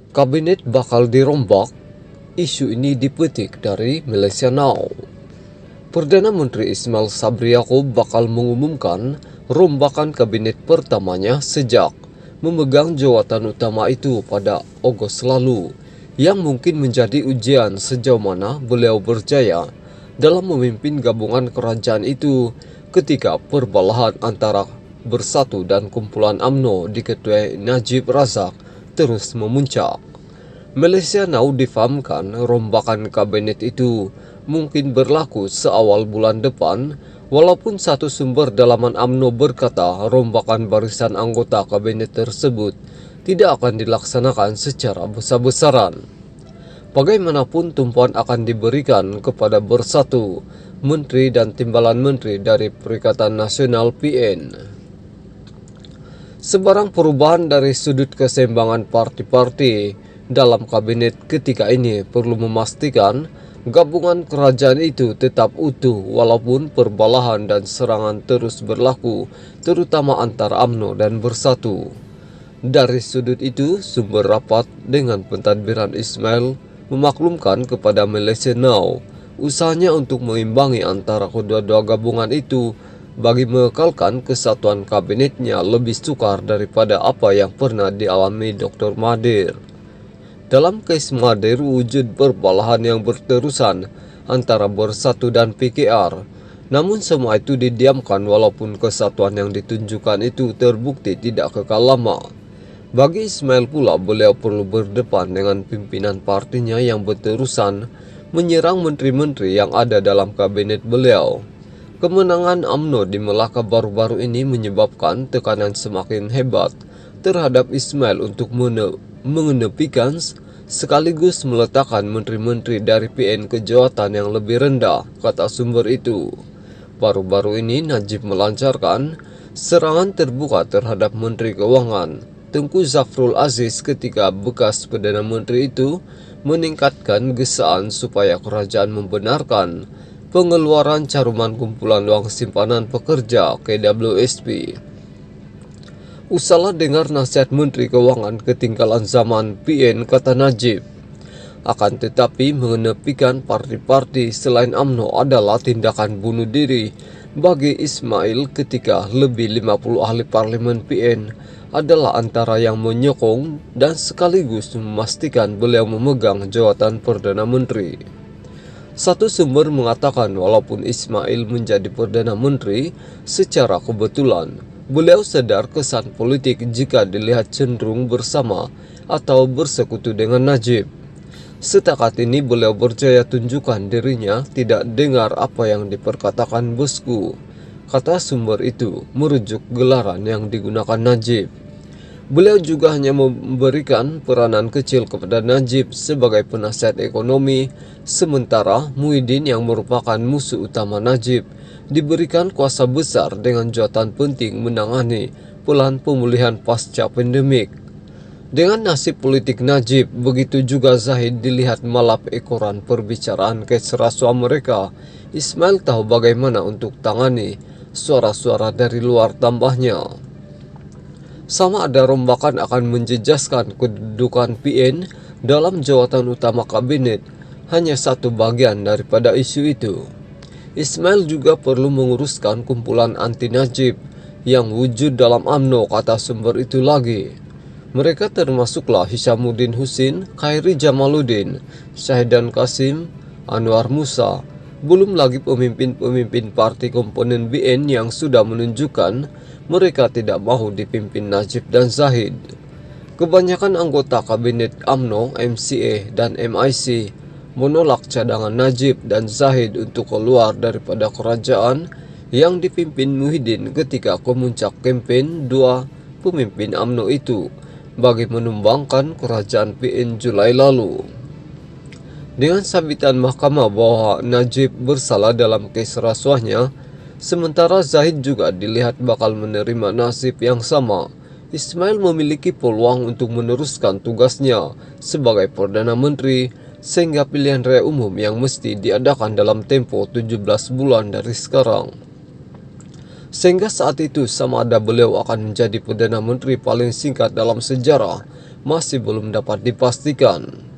Kabinet bakal dirombak, isu ini dipetik dari Malaysia Now. Perdana Menteri Ismail Sabri Yaakob bakal mengumumkan rombakan kabinet pertamanya sejak memegang jawatan utama itu pada Ogos lalu, yang mungkin menjadi ujian sejauh mana beliau berjaya dalam memimpin gabungan kerajaan itu ketika perbelahan antara Bersatu dan kumpulan UMNO diketuai Najib Razak terus memuncak. Malaysia Now difahamkan rombakan kabinet itu mungkin berlaku seawal bulan depan, walaupun satu sumber dalaman UMNO berkata rombakan barisan anggota kabinet tersebut tidak akan dilaksanakan secara besar-besaran. Bagaimanapun tumpuan akan diberikan kepada Bersatu, menteri dan timbalan menteri dari Perikatan Nasional PN. Sebarang perubahan dari sudut keseimbangan parti-parti dalam kabinet ketika ini perlu memastikan gabungan kerajaan itu tetap utuh walaupun perbelahan dan serangan terus berlaku, terutama antara UMNO dan Bersatu. Dari sudut itu, sumber rapat dengan pentadbiran Ismail memaklumkan kepada Malaysia Now usahanya untuk mengimbangi antara kedua-dua gabungan itu bagi mengekalkan kesatuan kabinetnya lebih sukar daripada apa yang pernah dialami Dr. Mahathir. Dalam kes Mahathir, wujud perbelahan yang berterusan antara Bersatu dan PKR. Namun semua itu didiamkan walaupun kesatuan yang ditunjukkan itu terbukti tidak kekal lama. Bagi Ismail pula, beliau perlu berdepan dengan pimpinan partinya yang berterusan menyerang menteri-menteri yang ada dalam kabinet beliau. Kemenangan UMNO di Melaka baru-baru ini menyebabkan tekanan semakin hebat terhadap Ismail untuk mengenepikan sekaligus meletakkan menteri-menteri dari PN ke jawatan yang lebih rendah, kata sumber itu. Baru-baru ini Najib melancarkan serangan terbuka terhadap Menteri Keuangan Tengku Zafrul Aziz ketika bekas Perdana Menteri itu meningkatkan gesaan supaya kerajaan membenarkan pengeluaran caruman kumpulan uang simpanan pekerja KWSP. Usahlah dengar nasihat Menteri Keuangan ketinggalan zaman PN, kata Najib. Akan tetapi mengenepikan parti-parti selain UMNO adalah tindakan bunuh diri bagi Ismail ketika lebih 50 ahli parlimen PN adalah antara yang menyokong dan sekaligus memastikan beliau memegang jawatan Perdana Menteri. Satu sumber mengatakan walaupun Ismail menjadi Perdana Menteri secara kebetulan, beliau sadar kesan politik jika dilihat cenderung bersama atau bersekutu dengan Najib. Setakat ini beliau berjaya tunjukkan dirinya tidak dengar apa yang diperkatakan bosku, kata sumber itu merujuk gelaran yang digunakan Najib. Beliau juga hanya memberikan peranan kecil kepada Najib sebagai penasihat ekonomi, sementara Muhyiddin yang merupakan musuh utama Najib diberikan kuasa besar dengan jawatan penting menangani pelan pemulihan pasca pandemik. Dengan nasib politik Najib, begitu juga Zahid dilihat malap ekoran perbicaraan kes rasuah mereka. Ismail tahu bagaimana untuk tangani suara-suara dari luar, tambahnya. Sama ada rombakan akan menjejaskan kedudukan PN dalam jawatan utama kabinet, hanya satu bagian daripada isu itu. Ismail juga perlu menguruskan kumpulan anti Najib yang wujud dalam UMNO, kata sumber itu lagi. Mereka termasuklah Hishamuddin Husin, Khairi Jamaluddin, Syahidan Qasim, Anwar Musa, belum lagi pemimpin-pemimpin parti komponen BN yang sudah menunjukkan mereka tidak mahu dipimpin Najib dan Zahid. Kebanyakan anggota kabinet UMNO, MCA, dan MIC menolak cadangan Najib dan Zahid untuk keluar daripada kerajaan yang dipimpin Muhyiddin ketika kemuncak kempen dua pemimpin UMNO itu bagi menumbangkan kerajaan PN Julai lalu. Dengan sambitan mahkamah bahwa Najib bersalah dalam kes rasuahnya, sementara Zahid juga dilihat bakal menerima nasib yang sama, Ismail memiliki peluang untuk meneruskan tugasnya sebagai Perdana Menteri sehingga pilihan raya umum yang mesti diadakan dalam tempo 17 bulan dari sekarang. Sehingga saat itu sama ada beliau akan menjadi Perdana Menteri paling singkat dalam sejarah masih belum dapat dipastikan.